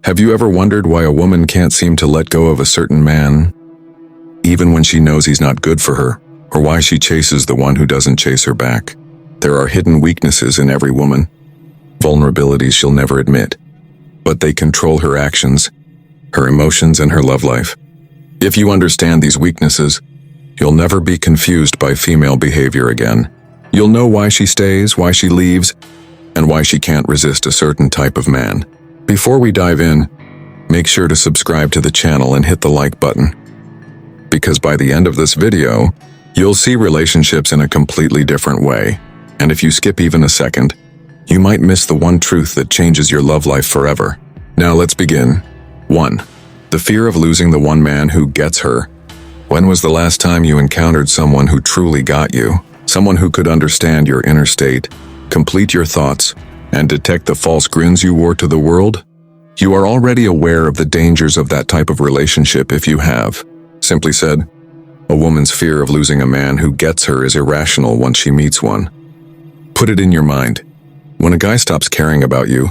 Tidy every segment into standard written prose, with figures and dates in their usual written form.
Have you ever wondered why a woman can't seem to let go of a certain man, even when she knows he's not good for her, or why she chases the one who doesn't chase her back? There are hidden weaknesses in every woman, vulnerabilities she'll never admit, but they control her actions, her emotions, and her love life. If you understand these weaknesses, you'll never be confused by female behavior again. You'll know why she stays, why she leaves, and why she can't resist a certain type of man. Before we dive in, make sure to subscribe to the channel and hit the like button, because by the end of this video, you'll see relationships in a completely different way. And if you skip even a second, you might miss the one truth that changes your love life forever. Now let's begin. 1. The fear of losing the one man who gets her. When was the last time you encountered someone who truly got you? Someone who could understand your inner state, complete your thoughts, and detect the false grins you wore to the world? You are already aware of the dangers of that type of relationship if you have. Simply said, a woman's fear of losing a man who gets her is irrational once she meets one. Put it in your mind. When a guy stops caring about you,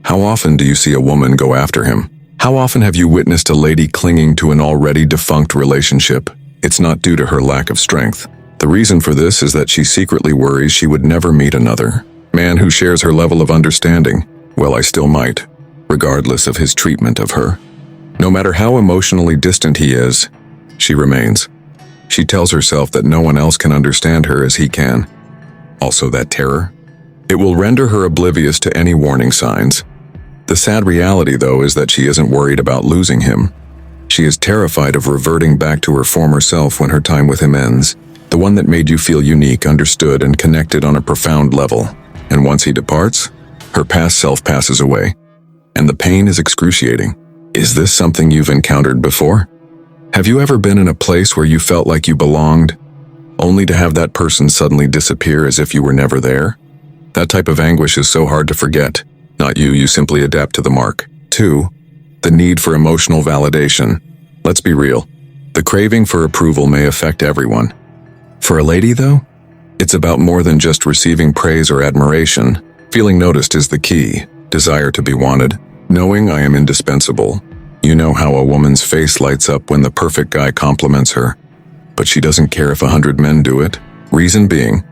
how often do you see a woman go after him? How often have you witnessed a lady clinging to an already defunct relationship? It's not due to her lack of strength. The reason for this is that she secretly worries she would never meet another man who shares her level of understanding. Well, I still might, regardless of his treatment of her. No matter how emotionally distant he is, she remains. She tells herself that no one else can understand her as he can. Also that terror. It will render her oblivious to any warning signs. The sad reality, though, is that she isn't worried about losing him. She is terrified of reverting back to her former self when her time with him ends, the one that made you feel unique, understood, and connected on a profound level. And once he departs, her past self passes away, and the pain is excruciating. Is this something you've encountered before? Have you ever been in a place where you felt like you belonged, only to have that person suddenly disappear as if you were never there? That type of anguish is so hard to forget. Not you simply adapt to the mark. 2. The need for emotional validation. Let's be real. The craving for approval may affect everyone. For a lady, though, it's about more than just receiving praise or admiration. Feeling noticed is the key. Desire to be wanted. Knowing I am indispensable. You know how a woman's face lights up when the perfect guy compliments her, but she doesn't care if 100 men do it. Reason being,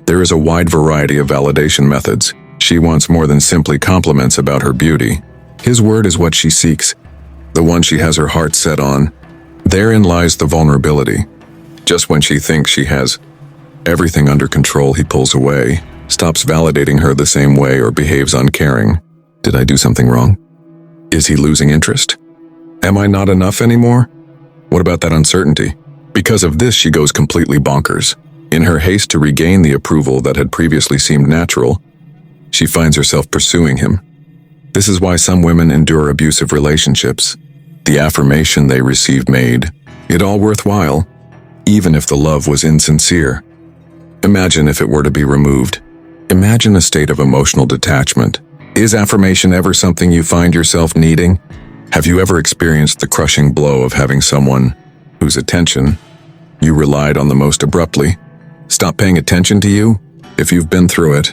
there is a wide variety of validation methods. She wants more than simply compliments about her beauty. His word is what she seeks, the one she has her heart set on. Therein lies the vulnerability. Just when she thinks she has everything under control, he pulls away, stops validating her the same way, or behaves uncaring. Did I do something wrong? Is he losing interest? Am I not enough anymore? What about that uncertainty? Because of this, she goes completely bonkers. In her haste to regain the approval that had previously seemed natural, she finds herself pursuing him. This is why some women endure abusive relationships. The affirmation they receive made it all worthwhile, even if the love was insincere. Imagine if it were to be removed. Imagine a state of emotional detachment. Is affirmation ever something you find yourself needing? Have you ever experienced the crushing blow of having someone whose attention you relied on the most abruptly stop paying attention to you? If you've been through it,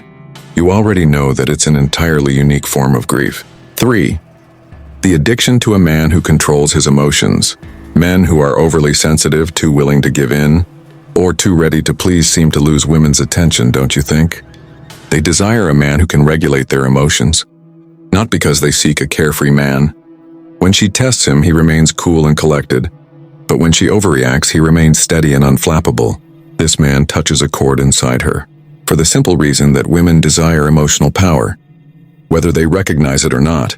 you already know that it's an entirely unique form of grief. 3. The addiction to a man who controls his emotions. Men who are overly sensitive, too willing to give in, or too ready to please seem to lose women's attention, don't you think? They desire a man who can regulate their emotions, not because they seek a carefree man. When she tests him, he remains cool and collected, but when she overreacts, he remains steady and unflappable. This man touches a chord inside her, for the simple reason that women desire emotional power, whether they recognize it or not.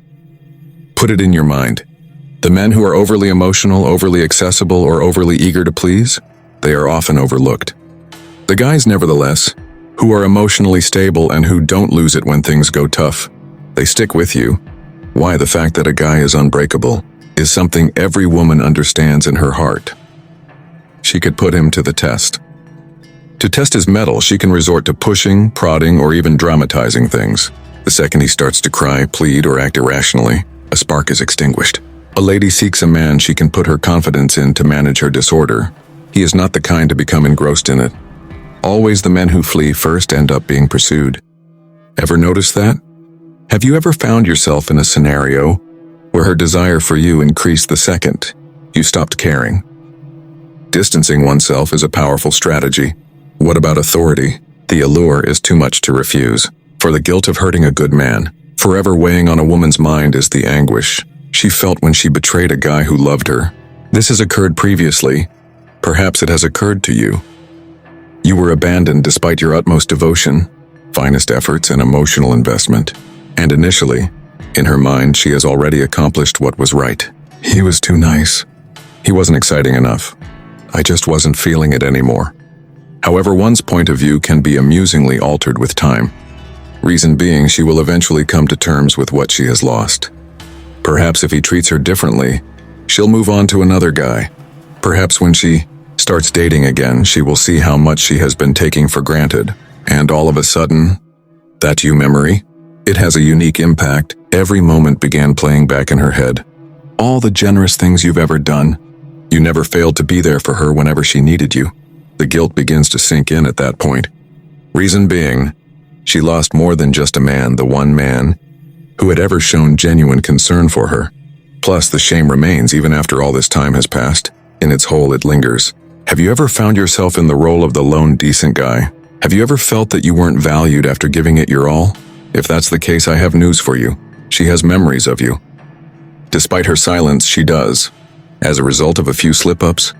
Put it in your mind. The men who are overly emotional, overly accessible, or overly eager to please, they are often overlooked. The guys, nevertheless, who are emotionally stable and who don't lose it when things go tough, they stick with you. Why? The fact that a guy is unbreakable is something every woman understands in her heart. She could put him to the test. To test his mettle, she can resort to pushing, prodding, or even dramatizing things. The second he starts to cry, plead, or act irrationally, a spark is extinguished. A lady seeks a man she can put her confidence in to manage her disorder. He is not the kind to become engrossed in it. Always the men who flee first end up being pursued. Ever notice that? Have you ever found yourself in a scenario where her desire for you increased the second you stopped caring. Distancing oneself is a powerful strategy. What about authority? The allure is too much to refuse. For the guilt of hurting a good man, forever weighing on a woman's mind is the anguish she felt when she betrayed a guy who loved her. This has occurred previously. Perhaps it has occurred to you. You were abandoned despite your utmost devotion, finest efforts, and emotional investment. And initially, in her mind, she has already accomplished what was right. He was too nice. He wasn't exciting enough. I just wasn't feeling it anymore. However, one's point of view can be amusingly altered with time. Reason being, she will eventually come to terms with what she has lost. Perhaps if he treats her differently, she'll move on to another guy. Perhaps when she starts dating again, she will see how much she has been taking for granted. And all of a sudden, that you memory, it has a unique impact. Every moment began playing back in her head. All the generous things you've ever done. You never failed to be there for her whenever she needed you. The guilt begins to sink in at that point. Reason being, she lost more than just a man, the one man who had ever shown genuine concern for her. Plus, the shame remains even after all this time has passed. In its hole, it lingers. Have you ever found yourself in the role of the lone decent guy? Have you ever felt that you weren't valued after giving it your all? If that's the case, I have news for you. She has memories of you. Despite her silence, she does. As a result of a few slip-ups,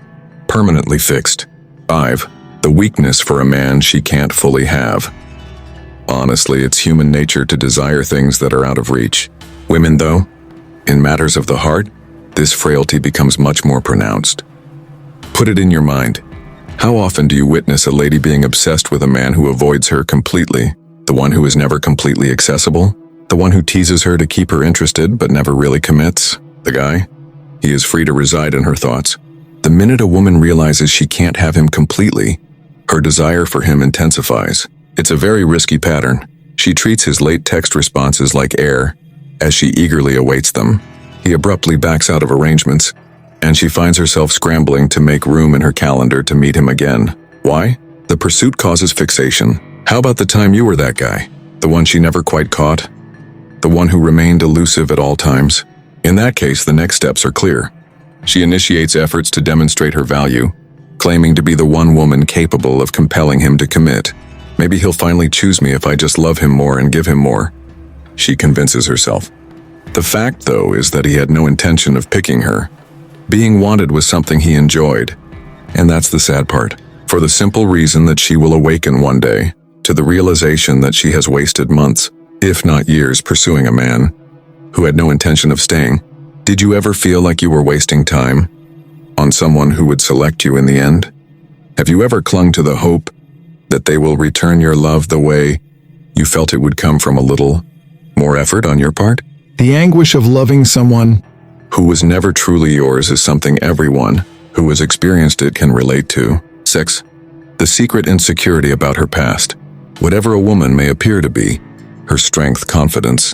permanently fixed. 5. The weakness for a man she can't fully have. Honestly, it's human nature to desire things that are out of reach. Women, though, in matters of the heart, this frailty becomes much more pronounced. Put it in your mind. How often do you witness a lady being obsessed with a man who avoids her completely? The one who is never completely accessible? The one who teases her to keep her interested but never really commits? The guy? He is free to reside in her thoughts. The minute a woman realizes she can't have him completely, her desire for him intensifies. It's a very risky pattern. She treats his late text responses like air, as she eagerly awaits them. He abruptly backs out of arrangements, and she finds herself scrambling to make room in her calendar to meet him again. Why? The pursuit causes fixation. How about the time you were that guy? The one she never quite caught? The one who remained elusive at all times? In that case, the next steps are clear. She initiates efforts to demonstrate her value, claiming to be the one woman capable of compelling him to commit. Maybe he'll finally choose me if I just love him more and give him more, she convinces herself. The fact, though, is that he had no intention of picking her. Being wanted was something he enjoyed, and that's the sad part. For the simple reason that she will awaken one day to the realization that she has wasted months, if not years, pursuing a man who had no intention of staying. Did you ever feel like you were wasting time on someone who would select you in the end? Have you ever clung to the hope that they will return your love the way you felt it would come from a little more effort on your part? The anguish of loving someone who was never truly yours is something everyone who has experienced it can relate to. 6. The secret insecurity about her past. Whatever a woman may appear to be, her strength, confidence,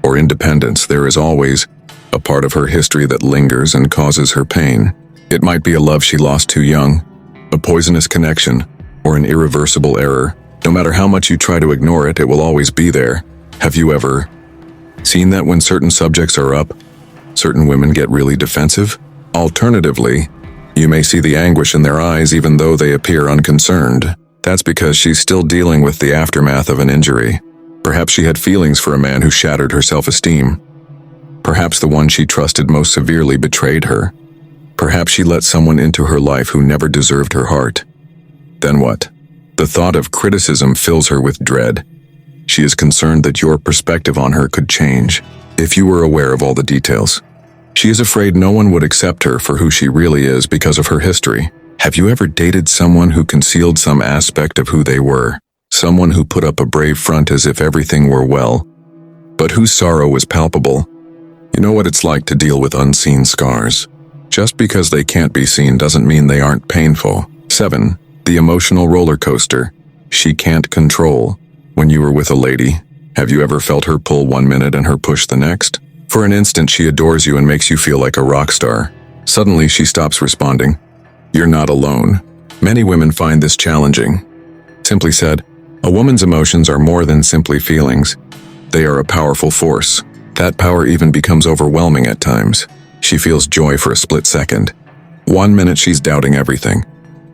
or independence, there is always a part of her history that lingers and causes her pain. It might be a love she lost too young, a poisonous connection, or an irreversible error. No matter how much you try to ignore it, it will always be there. Have you ever seen that when certain subjects are up, certain women get really defensive? Alternatively, you may see the anguish in their eyes even though they appear unconcerned. That's because she's still dealing with the aftermath of an injury. Perhaps she had feelings for a man who shattered her self-esteem. Perhaps the one she trusted most severely betrayed her. Perhaps she let someone into her life who never deserved her heart. Then what? The thought of criticism fills her with dread. She is concerned that your perspective on her could change if you were aware of all the details. She is afraid no one would accept her for who she really is because of her history. Have you ever dated someone who concealed some aspect of who they were? Someone who put up a brave front as if everything were well, but whose sorrow was palpable? You know what it's like to deal with unseen scars. Just because they can't be seen doesn't mean they aren't painful. 7. The emotional roller coaster she can't control. When you were with a lady, have you ever felt her pull one minute and her push the next? For an instant, she adores you and makes you feel like a rock star. Suddenly, she stops responding. You're not alone. Many women find this challenging. Simply said, a woman's emotions are more than simply feelings. They are a powerful force. That power even becomes overwhelming at times. She feels joy for a split second. 1 minute she's doubting everything.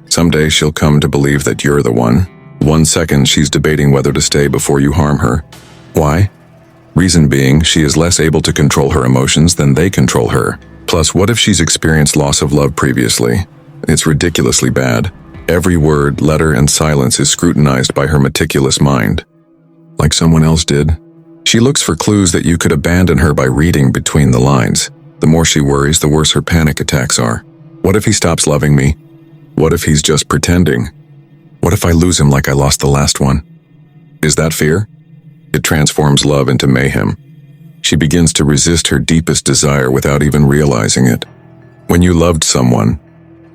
Someday she'll come to believe that you're the one. 1 second she's debating whether to stay before you harm her. Why? Reason being, she is less able to control her emotions than they control her. Plus, what if she's experienced loss of love previously? It's ridiculously bad. Every word, letter, and silence is scrutinized by her meticulous mind. Like someone else did. She looks for clues that you could abandon her by reading between the lines. The more she worries, the worse her panic attacks are. What if he stops loving me? What if he's just pretending? What if I lose him like I lost the last one? Is that fear? It transforms love into mayhem. She begins to resist her deepest desire without even realizing it. When you loved someone,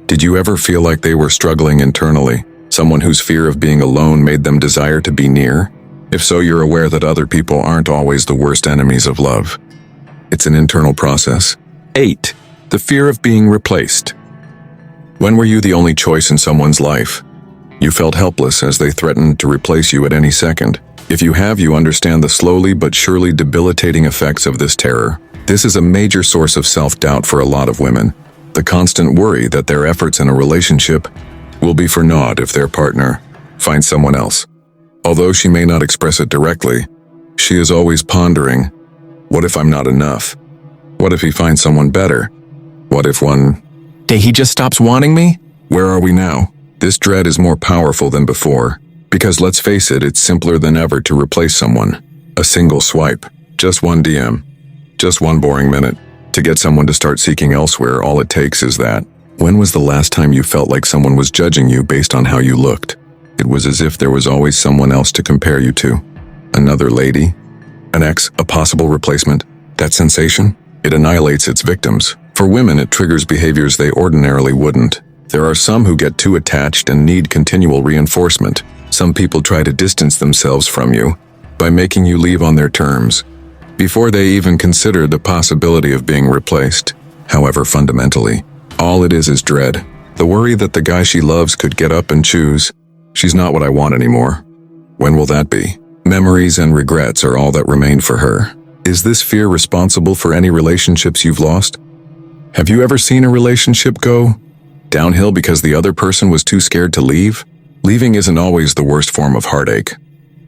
did you ever feel like they were struggling internally? Someone whose fear of being alone made them desire to be near? If so, you're aware that other people aren't always the worst enemies of love. It's an internal process. 8. The fear of being replaced. When were you the only choice in someone's life? You felt helpless as they threatened to replace you at any second. If you have, you understand the slowly but surely debilitating effects of this terror. This is a major source of self-doubt for a lot of women. The constant worry that their efforts in a relationship will be for naught if their partner finds someone else. Although she may not express it directly, she is always pondering, what if I'm not enough? What if he finds someone better? What if one day he just stops wanting me? Where are we now? This dread is more powerful than before, because let's face it, it's simpler than ever to replace someone. A single swipe, just one DM, just one boring minute. To get someone to start seeking elsewhere, all it takes is that. When was the last time you felt like someone was judging you based on how you looked? It was as if there was always someone else to compare you to. Another lady? An ex? A possible replacement? That sensation? It annihilates its victims. For women, it triggers behaviors they ordinarily wouldn't. There are some who get too attached and need continual reinforcement. Some people try to distance themselves from you by making you leave on their terms, before they even consider the possibility of being replaced. However, fundamentally, all it is dread. The worry that the guy she loves could get up and choose, she's not what I want anymore. When will that be? Memories and regrets are all that remain for her. Is this fear responsible for any relationships you've lost? Have you ever seen a relationship go downhill because the other person was too scared to leave? Leaving isn't always the worst form of heartache.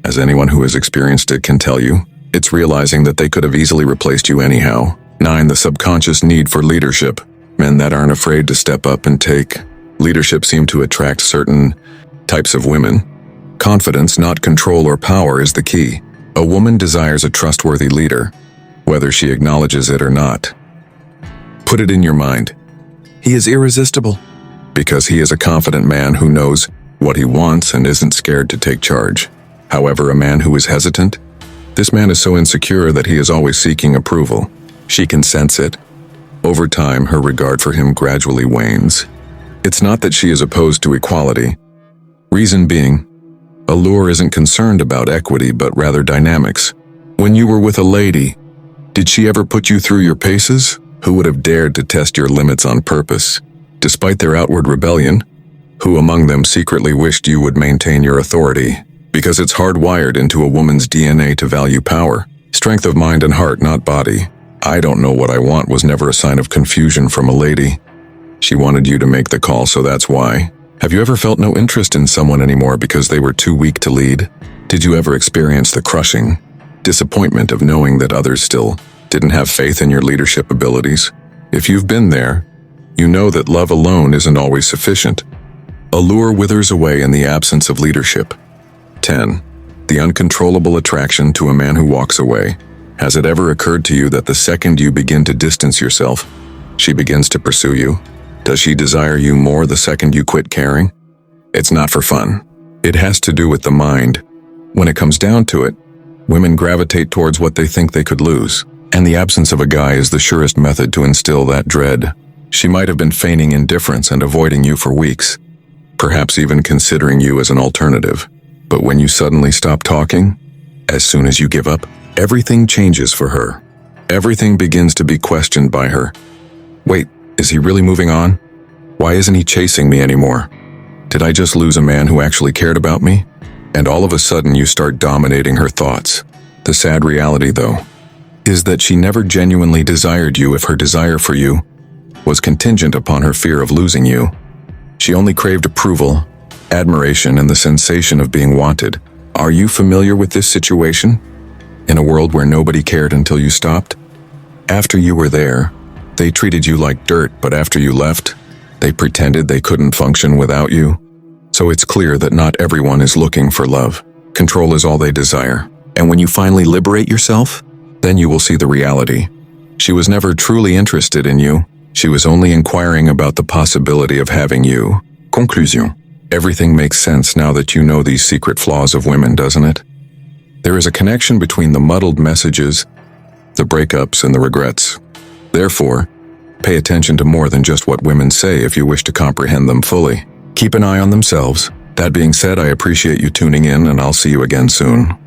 As anyone who has experienced it can tell you, it's realizing that they could have easily replaced you anyhow. 9. The subconscious need for leadership. Men that aren't afraid to step up and take leadership seem to attract certain types of women. Confidence, not control or power, is the key. A woman desires a trustworthy leader, whether she acknowledges it or not. Put it in your mind. He is irresistible. Because he is a confident man who knows what he wants and isn't scared to take charge. However, a man who is hesitant, this man is so insecure that he is always seeking approval. She can sense it. Over time, her regard for him gradually wanes. It's not that she is opposed to equality. Reason being, allure isn't concerned about equity but rather dynamics. When you were with a lady, did she ever put you through your paces? Who would have dared to test your limits on purpose? Despite their outward rebellion, who among them secretly wished you would maintain your authority? Because it's hardwired into a woman's DNA to value power, strength of mind and heart, not body. I don't know what I want was never a sign of confusion from a lady. She wanted you to make the call, so that's why. Have you ever felt no interest in someone anymore because they were too weak to lead? Did you ever experience the crushing disappointment of knowing that others still didn't have faith in your leadership abilities? If you've been there, you know that love alone isn't always sufficient. Allure withers away in the absence of leadership. 10. The uncontrollable attraction to a man who walks away. Has it ever occurred to you that the second you begin to distance yourself, she begins to pursue you? Does she desire you more the second you quit caring? It's not for fun. It has to do with the mind. When it comes down to it, women gravitate towards what they think they could lose, and the absence of a guy is the surest method to instill that dread. She might have been feigning indifference and avoiding you for weeks, perhaps even considering you as an alternative. But when you suddenly stop talking, as soon as you give up, everything changes for her. Everything begins to be questioned by her. Wait, is he really moving on? Why isn't he chasing me anymore? Did I just lose a man who actually cared about me? And all of a sudden you start dominating her thoughts. The sad reality, though, is that she never genuinely desired you if her desire for you was contingent upon her fear of losing you. She only craved approval, admiration, and the sensation of being wanted. Are you familiar with this situation? In a world where nobody cared until you stopped? After you were there, they treated you like dirt, but after you left, they pretended they couldn't function without you. So it's clear that not everyone is looking for love. Control is all they desire. And when you finally liberate yourself, then you will see the reality. She was never truly interested in you. She was only inquiring about the possibility of having you. Conclusion. Everything makes sense now that you know these secret flaws of women, doesn't it? There is a connection between the muddled messages, the breakups, and the regrets. Therefore, pay attention to more than just what women say if you wish to comprehend them fully. Keep an eye on themselves. That being said, I appreciate you tuning in, and I'll see you again soon.